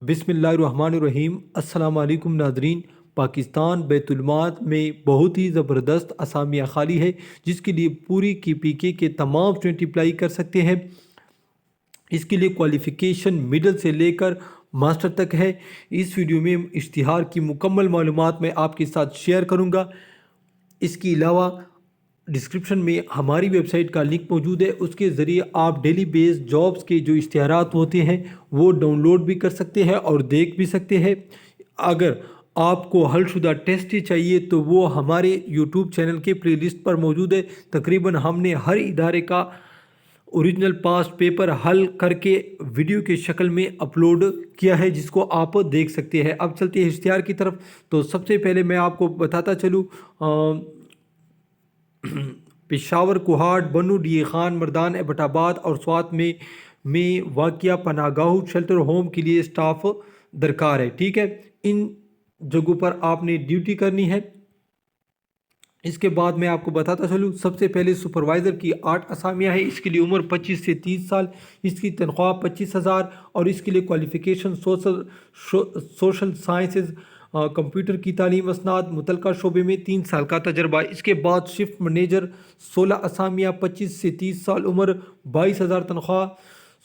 बिस्मिल्लाहिर्रहमानिर्रहीम। अस्सलाम वालेकुम नाज़रीन। पाकिस्तान बैतुल माल में बहुत ही ज़बरदस्त असामियाँ खाली है, जिसके लिए पूरी KPK के तमाम स्टूडेंट अप्लाई कर सकते हैं। इसके लिए क्वालिफ़िकेशन मिडल से लेकर मास्टर तक है। इस वीडियो में इश्तिहार की मुकम्मल मालूमात मैं आपके साथ शेयर करूँगा। इसके अलावा डिस्क्रिप्शन में हमारी वेबसाइट का लिंक मौजूद है, उसके ज़रिए आप डेली बेस जॉब्स के जो इश्तिहारात होते हैं वो डाउनलोड भी कर सकते हैं और देख भी सकते हैं। अगर आपको हलशुदा टेस्ट ही चाहिए तो वो हमारे यूट्यूब चैनल के प्लेलिस्ट पर मौजूद है। तकरीबन हमने हर इदारे का ओरिजिनल पास्ट पेपर हल करके वीडियो के शक्ल में अपलोड किया है, जिसको आप देख सकते हैं। अब चलते हैं इश्तिहार की तरफ। तो सबसे पहले मैं आपको बताता चलूँ, पेशावर, कोहाट, बनू, डी खान, मर्दान, एबटाबाद और स्वात में वाक़िया पनागाह शेल्टर होम के लिए स्टाफ दरकार है। ठीक है, इन जगहों पर आपने ड्यूटी करनी है। इसके बाद मैं आपको बताता चलूँ, सबसे पहले सुपरवाइज़र की 8 असामियाँ हैं। इसके लिए उम्र 25 से 30 साल, इसकी तनख्वाह 25,000 और इसके लिए क्वालिफ़िकेशन सोशल साइंसेज, कंप्यूटर की तालीम, असनाद, मुतलका शोबे में 3 साल का तजर्बा। इसके बाद शिफ्ट मैनेजर 16 असामियाँ, 25 से 30 साल उम्र, 22,000 तनख्वाह।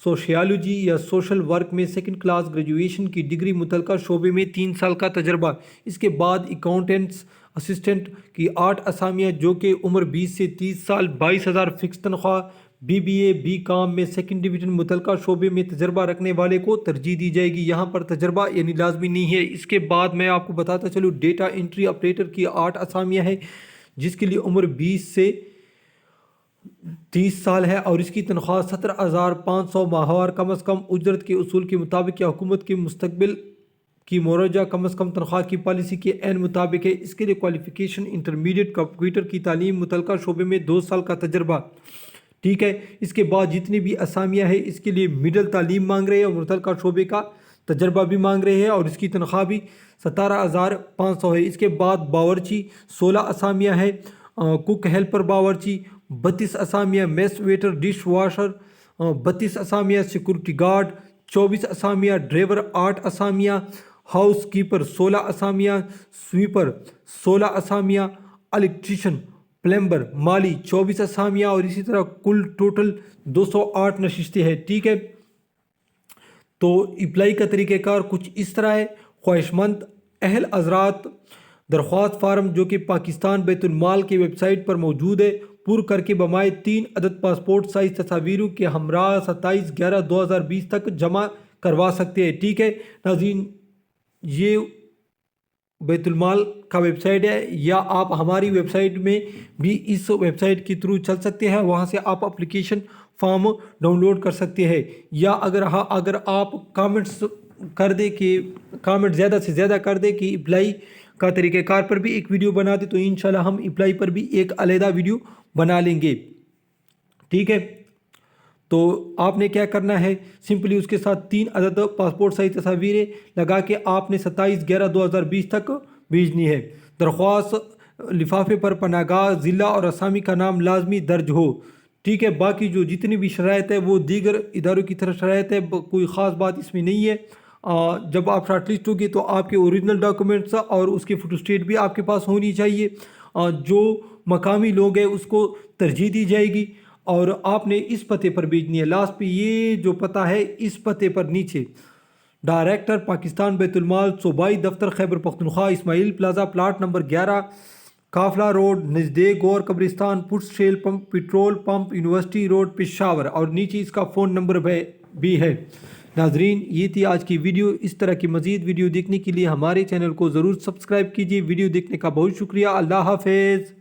सोशियोलॉजी या सोशल वर्क में सेकंड क्लास ग्रेजुएशन की डिग्री, मुतलका शोबे में 3 साल का तजर्बा। इसके बाद अकाउंटेंट्स असिस्टेंट की 8 असामियाँ, जो कि उम्र 20 से 30 साल, 22,000 फिक्स तनख्वाह। BBA BCom में सेकंड डिवीज़न मुतलका शोबे में तजर्बा रखने वाले को तरजीह दी जाएगी। यहाँ पर तजर्बा यानी लाजमी नहीं है। इसके बाद मैं आपको बताता चलूँ, डेटा एंट्री ऑपरेटर की 8 असामियाँ हैं, जिसके लिए उम्र 20 से 30 साल है और इसकी तनख्वाह 17,500 माहवार कम अज़ कम। उजरत के उसूल के मुताबिक या हुकूमत के मुस्तकबिल की मौरजा कम अज़ कम तनख्वाह की पॉलिसी के एन मुताबिक है। इसके लिए क्वालिफ़िकेशन इंटरमीडिएट कंप्यूटर की तालीम, मुतलका शोबे में 2 साल का तजर्बा। ठीक है, इसके बाद जितनी भी असामियाँ हैं इसके लिए मिडल तालीम मांग रहे हैं और मुतलका शोबे का तजर्बा भी मांग रहे हैं और इसकी तनख्वाह भी 17,500 है। इसके बाद बावर्ची 16 असामियाँ हैं, कुक, हेल्पर, बावर्ची 32 असामियाँ, मेस वेटर, डिश वॉशर 32 असामियाँ, सिक्योरिटी गार्ड 24 असामियाँ, ड्राइवर 8 असामियाँ, हाउस कीपर 16 असामियाँ, स्वीपर 16 असामियाँ, इलेक्ट्रीशियन, प्लम्बर, माली 24 असामियाँ और इसी तरह कुल टोटल 208 नशिस्तें हैं। ठीक है, तो अप्लाई का तरीक़ाकार कुछ इस तरह है। ख्वाहिशमंद अहल हज़रात दरख्वास्त फार्म, जो कि पाकिस्तान बैतुल माल की वेबसाइट पर मौजूद है, पुर करके बमाए 3 अदद पासपोर्ट साइज़ तस्वीरों के हमरा 27/11/2020 तक जमा करवा सकते हैं। ठीक है नाज़रीन, ये बैतुल माल का वेबसाइट है, या आप हमारी वेबसाइट में भी इस वेबसाइट के थ्रू चल सकते हैं। वहाँ से आप एप्लीकेशन फॉर्म डाउनलोड कर सकते हैं। या अगर आप कमेंट्स कर दे कि कमेंट ज़्यादा से ज़्यादा कर दे कि अप्लाई का तरीक़ाकार पर भी एक वीडियो बना दे, तो इंशाल्लाह हम अप्लाई पर भी एक अलहदा वीडियो बना लेंगे। ठीक है, तो आपने क्या करना है, सिंपली उसके साथ 3 अदद पासपोर्ट साइज तस्वीरें लगा के आपने 27/11/2020 तक भेजनी है। दरख्वास्त लिफाफे पर पनागाह, ज़िला और असामी का नाम लाजमी दर्ज हो। ठीक है, बाकी जो जितनी भी शराइत है वो दीगर इदारों की तरह शराइत है, कोई ख़ास बात इसमें नहीं है। जब आप शॉर्टलिस्ट होगी तो आपके ओरिजिनल डॉक्यूमेंट्स और उसकी फ़ोटोस्टेट भी आपके पास होनी चाहिए। जो मकामी लोग हैं उसको तरजीह दी जाएगी और आपने इस पते पर भेजनी है। लास्ट पे ये जो पता है, इस पते पर नीचे डायरेक्टर पाकिस्तान बैतुल माल, सूबाई दफ्तर, Khyber Pakhtunkhwa, Ismail plaza, plot number 11, Kafla road, नज़दीक गौर कब्रिस्तान, पुट्स Shell pump, petrol pump, university road, Peshawar, और नीचे इसका फ़ोन नंबर भी है। नाजरीन, ये थी आज की वीडियो। इस तरह की मज़ीद वीडियो देखने के लिए हमारे चैनल को ज़रूर सब्सक्राइब कीजिए। वीडियो देखने का बहुत शुक्रिया। अल्लाह हाफ़िज़।